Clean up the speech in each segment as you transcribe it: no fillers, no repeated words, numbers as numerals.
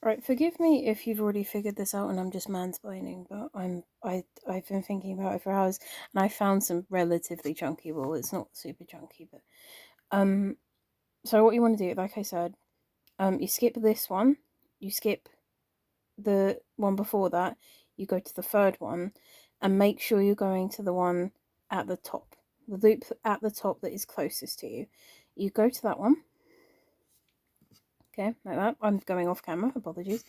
Right, forgive me if you've already figured this out and I'm just mansplaining, but I've been thinking about it for hours and I found some relatively chunky wool. It's not super chunky, but so what you want to do, like I said, you skip this one, you skip the one before that, you go to the third one, and make sure you're going to the one at the top, the loop at the top that is closest to you. You go to that one. Okay, like that. I'm going off camera, apologies.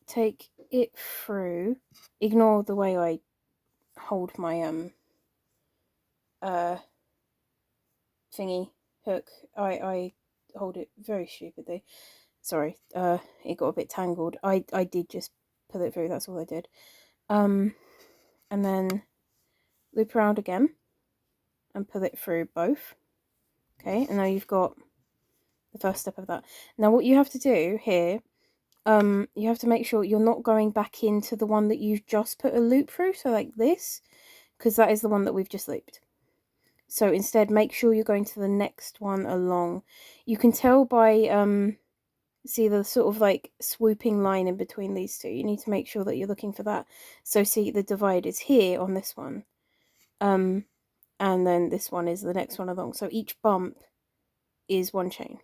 Take it through. Ignore the way I hold my thingy hook. I hold it very stupidly. Sorry, it got a bit tangled. I did just pull it through, that's all I did. And then loop around again and pull it through both. Okay, and now you've got the first step of that. Now what you have to do here, you have to make sure you're not going back into the one that you've just put a loop through, so like this, because that is the one that we've just looped. So instead, make sure you're going to the next one along. You can tell by, see the sort of like swooping line in between these two. You need to make sure that you're looking for that. So see, the divide is here on this one. And then this one is the next one along. So each bump is one chain.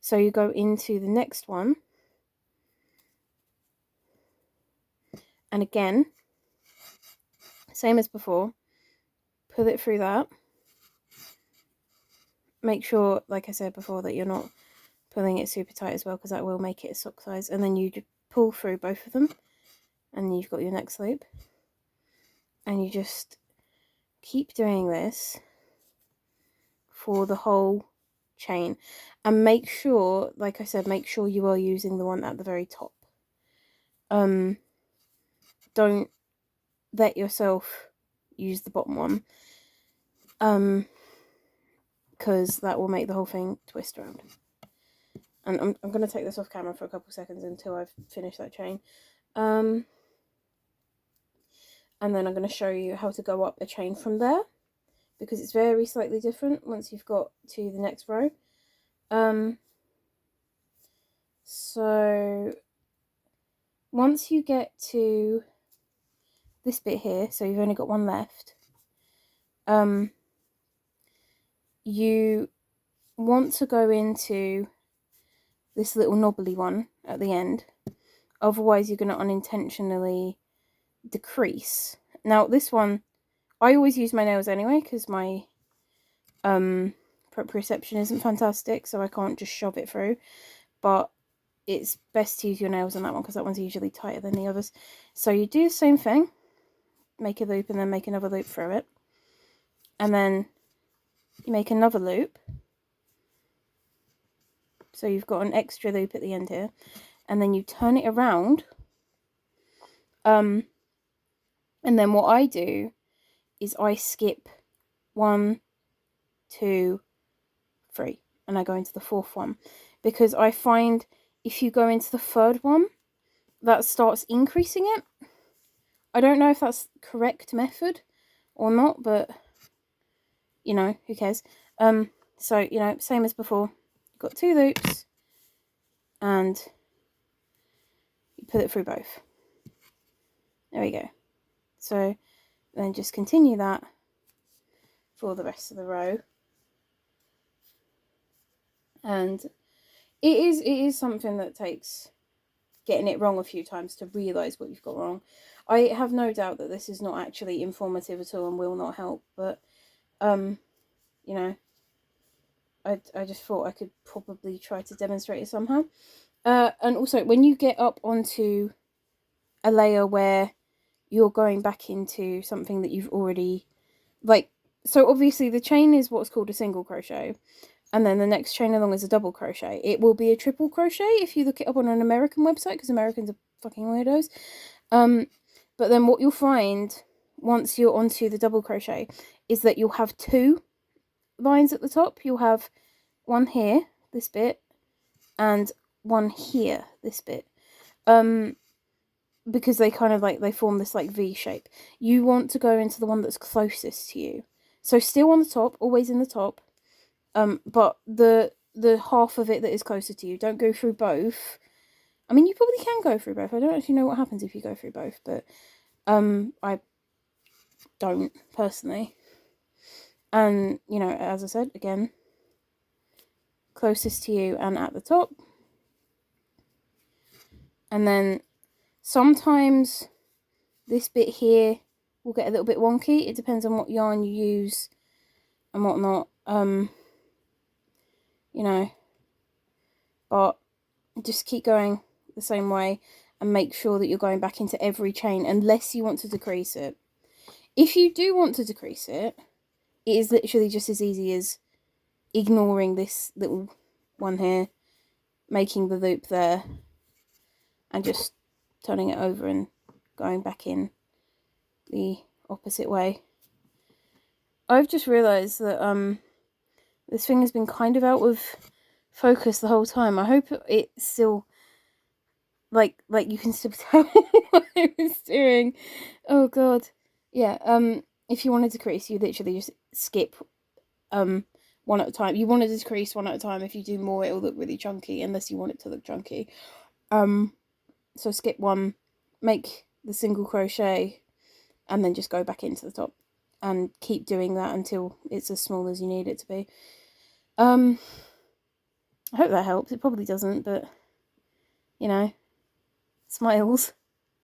So you go into the next one. And again, same as before, pull it through that. Make sure, like I said before, that you're not pulling it super tight as well, because that will make it a sock size. And then you pull through both of them, and you've got your next loop. And you just keep doing this for the whole chain. And make sure, like I said, make sure you are using the one at the very top. Don't let yourself use the bottom one. Because that will make the whole thing twist around. And I'm going to take this off camera for a couple seconds until I've finished that chain. And then I'm going to show you how to go up a chain from there, because it's very slightly different once you've got to the next row. So once you get to this bit here, so you've only got one left, you want to go into this little knobbly one at the end, otherwise you're going to unintentionally decrease. Now this one, I always use my nails anyway, because my proprioception isn't fantastic, so I can't just shove it through, but it's best to use your nails on that one, because that one's usually tighter than the others. So you do the same thing, make a loop and then make another loop through it, and then you make another loop, so you've got an extra loop at the end here, and then you turn it around, and then what I do is I skip 1, 2, 3, and I go into the fourth one, because I find if you go into the third one, that starts increasing it. I don't know if that's the correct method or not, but you know, who cares. So you know, same as before, you've got 2 loops and you put it through both. There we go. So then just continue that for the rest of the row. And it is something that takes getting it wrong a few times to realise what you've got wrong. I have no doubt that this is not actually informative at all and will not help, but you know, I just thought I could probably try to demonstrate it somehow. And also, when you get up onto a layer where you're going back into something that you've already, like, so obviously the chain is what's called a single crochet, and then the next chain along is a double crochet. It will be a triple crochet if you look it up on an American website, because Americans are fucking weirdos. But then what you'll find once you're onto the double crochet is that you'll have 2 lines at the top. You'll have one here, this bit, and one here, this bit. Because they kind of like, they form this like V shape. You want to go into the one that's closest to you. So still on the top, always in the top. But the the half of it that is closer to you. Don't go through both. I mean, you probably can go through both. I don't actually know what happens if you go through both, but I don't personally. And, you know, as I said, again, closest to you and at the top. And then sometimes this bit here will get a little bit wonky. It depends on what yarn you use and whatnot. You know, but just keep going the same way and make sure that you're going back into every chain unless you want to decrease it. If you do want to decrease it, it is literally just as easy as ignoring this little one here, making the loop there, and just turning it over and going back in the opposite way. I've just realised that this thing has been kind of out of focus the whole time. I hope it's still like you can still tell what I was doing. Oh god. Yeah, if you want to decrease, you literally just skip one at a time. You want to decrease one at a time. If you do more, it'll look really chunky unless you want it to look chunky. So skip one, make the single crochet, and then just go back into the top and keep doing that until it's as small as you need it to be. I hope that helps. It probably doesn't, but you know, smiles.